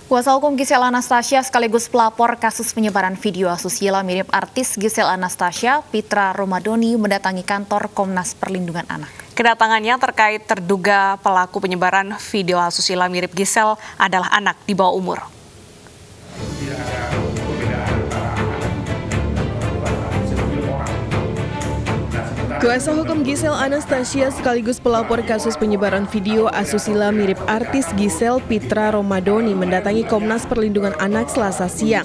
Kuasa hukum Gisel Anastasia sekaligus pelapor kasus penyebaran video asusila mirip artis Gisel Anastasia, Pitra Romadoni mendatangi kantor Komnas Perlindungan Anak. Kedatangannya terkait terduga pelaku penyebaran video asusila mirip Gisel adalah anak di bawah umur. Kuasa hukum Gisel Anastasia sekaligus pelapor kasus penyebaran video asusila mirip artis Gisel, Pitra Romadoni mendatangi Komnas Perlindungan Anak Selasa siang.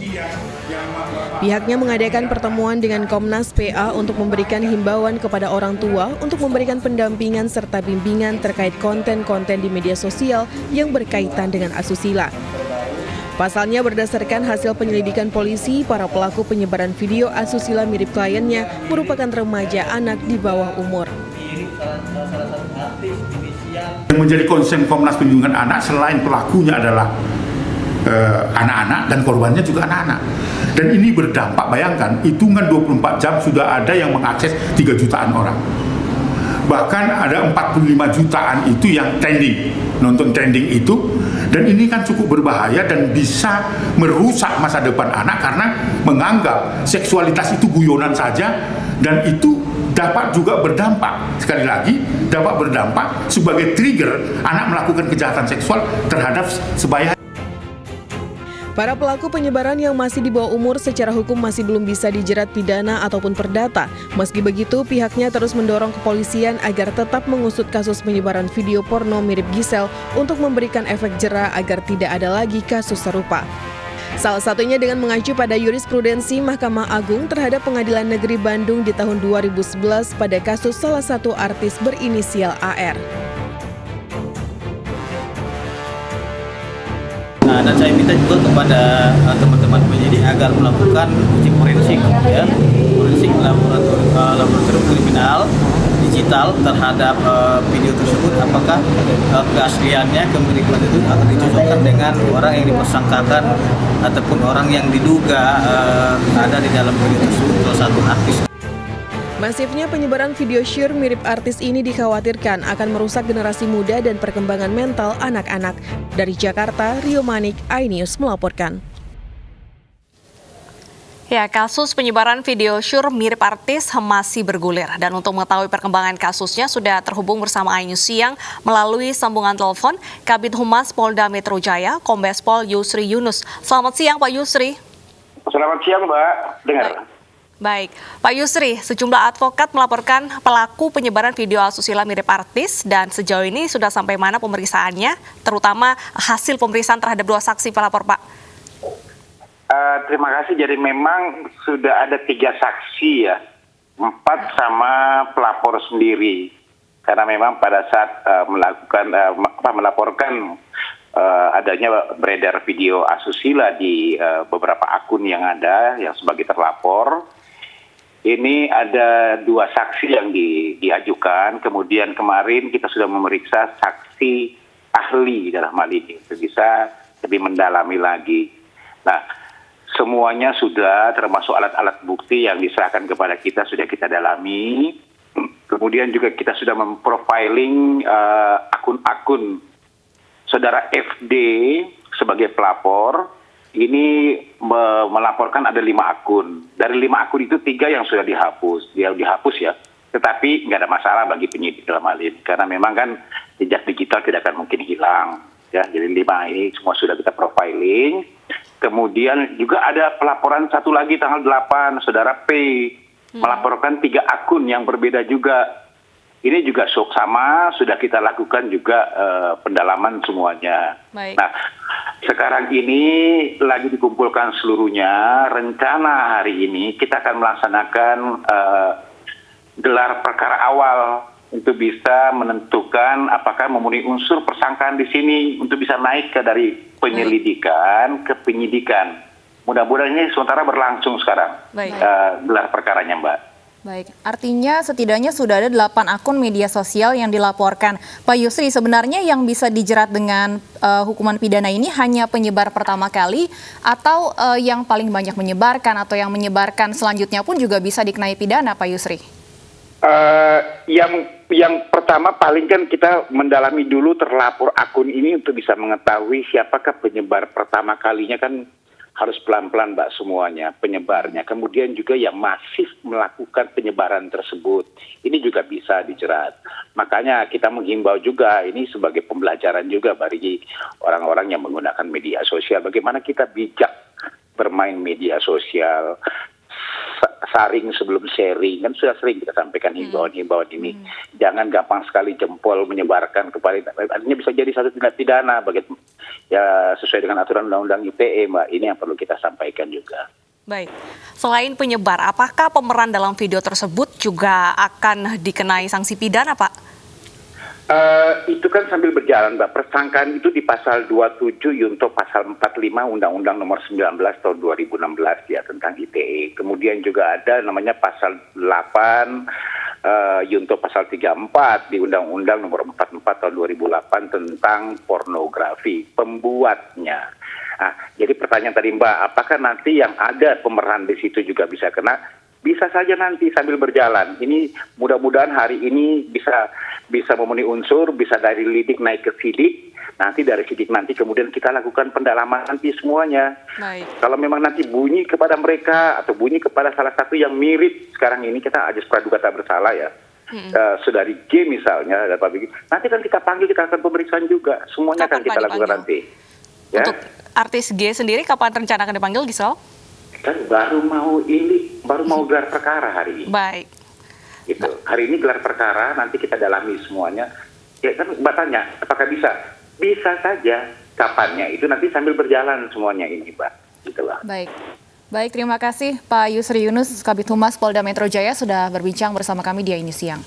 Pihaknya mengadakan pertemuan dengan Komnas PA untuk memberikan himbauan kepada orang tua untuk memberikan pendampingan serta bimbingan terkait konten-konten di media sosial yang berkaitan dengan asusila. Pasalnya berdasarkan hasil penyelidikan polisi, para pelaku penyebaran video asusila mirip kliennya merupakan remaja anak di bawah umur. Yang menjadi concern Komnas Perlindungan Anak selain pelakunya adalah anak-anak dan korbannya juga anak-anak. Dan ini berdampak, bayangkan, hitungan 24 jam sudah ada yang mengakses 3 jutaan orang. Bahkan ada 45 jutaan itu yang trending, nonton trending itu. Dan ini kan cukup berbahaya dan bisa merusak masa depan anak karena menganggap seksualitas itu guyonan saja, dan itu dapat juga berdampak, sekali lagi, dapat berdampak sebagai trigger anak melakukan kejahatan seksual terhadap sebaya. Para pelaku penyebaran yang masih di bawah umur secara hukum masih belum bisa dijerat pidana ataupun perdata. Meski begitu, pihaknya terus mendorong kepolisian agar tetap mengusut kasus penyebaran video porno mirip Gisel untuk memberikan efek jera agar tidak ada lagi kasus serupa. Salah satunya dengan mengacu pada jurisprudensi Mahkamah Agung terhadap Pengadilan Negeri Bandung di tahun 2011 pada kasus salah satu artis berinisial AR. Dan saya minta juga kepada teman-teman penyidik agar melakukan uji forensik, ya, forensik laboratorium kriminal digital terhadap video tersebut, apakah keasliannya, kemiripan itu akan dicocokkan dengan orang yang dipersangkakan ataupun orang yang diduga ada di dalam video tersebut, salah satu artis. Masifnya penyebaran video syur mirip artis ini dikhawatirkan akan merusak generasi muda dan perkembangan mental anak-anak. Dari Jakarta, Rio Manik, iNews melaporkan. Ya, kasus penyebaran video syur mirip artis masih bergulir. Dan untuk mengetahui perkembangan kasusnya sudah terhubung bersama iNews siang melalui sambungan telepon Kabid Humas Polda Metro Jaya, Kombes Pol Yusri Yunus. Selamat siang, Pak Yusri. Selamat siang, Mbak. Dengar. Baik, Pak Yusri, sejumlah advokat melaporkan pelaku penyebaran video asusila mirip artis dan sejauh ini sudah sampai mana pemeriksaannya, terutama hasil pemeriksaan terhadap 2 saksi pelapor, Pak? Terima kasih. Jadi memang sudah ada 3 saksi ya, 4 sama pelapor sendiri. Karena memang pada saat melaporkan adanya beredar video asusila di beberapa akun yang ada yang sebagai terlapor. Ini ada 2 saksi yang diajukan, kemudian kemarin kita sudah memeriksa saksi ahli dalam hal ini, bisa lebih mendalami lagi. Nah, semuanya sudah termasuk alat-alat bukti yang diserahkan kepada kita sudah kita dalami. Kemudian juga kita sudah memprofiling akun-akun saudara FD sebagai pelapor. Ini melaporkan ada 5 akun. Dari 5 akun itu 3 yang sudah dihapus. Dia dihapus ya. Tetapi nggak ada masalah bagi penyidik dalam hal ini. Karena memang kan jejak digital tidak akan mungkin hilang. Ya, jadi 5 ini semua sudah kita profiling. Kemudian juga ada pelaporan satu lagi tanggal 8, saudara P. Melaporkan 3 akun yang berbeda juga. Ini juga sama, sudah kita lakukan juga pendalaman semuanya. Baik. Nah, sekarang ini lagi dikumpulkan seluruhnya. Rencana hari ini kita akan melaksanakan gelar perkara awal untuk bisa menentukan apakah memenuhi unsur persangkaan di sini untuk bisa naik ke dari penyelidikan ke penyidikan. Mudah-mudahan ini sementara berlangsung sekarang gelar perkaranya, Mbak. Baik, artinya setidaknya sudah ada 8 akun media sosial yang dilaporkan. Pak Yusri, sebenarnya yang bisa dijerat dengan hukuman pidana ini hanya penyebar pertama kali atau yang paling banyak menyebarkan atau yang menyebarkan selanjutnya pun juga bisa dikenai pidana, Pak Yusri? Yang yang pertama paling kan kita mendalami dulu terlapor akun ini untuk bisa mengetahui siapakah penyebar pertama kalinya, kan harus pelan-pelan Mbak semuanya penyebarnya. Kemudian juga yang masif melakukan penyebaran tersebut, ini juga bisa dijerat. Makanya kita menghimbau juga, ini sebagai pembelajaran juga bagi orang-orang yang menggunakan media sosial, bagaimana kita bijak bermain media sosial, saring sebelum sharing, kan sudah sering kita sampaikan himbauan-himbauan ini. Jangan gampang sekali jempol menyebarkan kepada, artinya bisa jadi satu tindak pidana ya sesuai dengan aturan Undang-Undang ITE, Mbak. Ini yang perlu kita sampaikan juga. Baik, selain penyebar, apakah pemeran dalam video tersebut juga akan dikenai sanksi pidana, Pak? Itu kan sambil berjalan, Mbak. Persangkaan itu di pasal 27 Yunto pasal 45 Undang-Undang nomor 19 tahun 2016 ya tentang ITE. Kemudian juga ada namanya pasal 8 Yunto pasal 34 di Undang-Undang nomor 44 tahun 2008 tentang pornografi pembuatnya. Nah, jadi pertanyaan tadi Mbak, apakah nanti yang ada pemeran di situ juga bisa kena? Bisa saja nanti sambil berjalan. Ini mudah-mudahan hari ini bisa memenuhi unsur, bisa dari lidik naik ke sidik. Nanti dari sidik nanti kemudian kita lakukan pendalaman nanti semuanya. Baik. Kalau memang nanti bunyi kepada mereka atau bunyi kepada salah satu yang mirip, sekarang ini kita ajas praduga tak bersalah ya. Saudari G misalnya, nanti kan kita panggil, kita akan pemeriksaan juga. Semuanya akan kita lakukan nanti. Ya? Untuk artis G sendiri kapan rencana akan dipanggil, Gisel? Kan baru mau gelar perkara hari ini. Baik. Gitu. Hari ini gelar perkara, nanti kita dalami semuanya. Ya kan Mbak tanya, apakah bisa? Bisa saja. Kapannya itu nanti sambil berjalan semuanya ini, Mbak. Gitulah. Baik. Baik, terima kasih Pak Yusri Yunus, Kabid Humas Polda Metro Jaya sudah berbincang bersama kami di Ini Siang.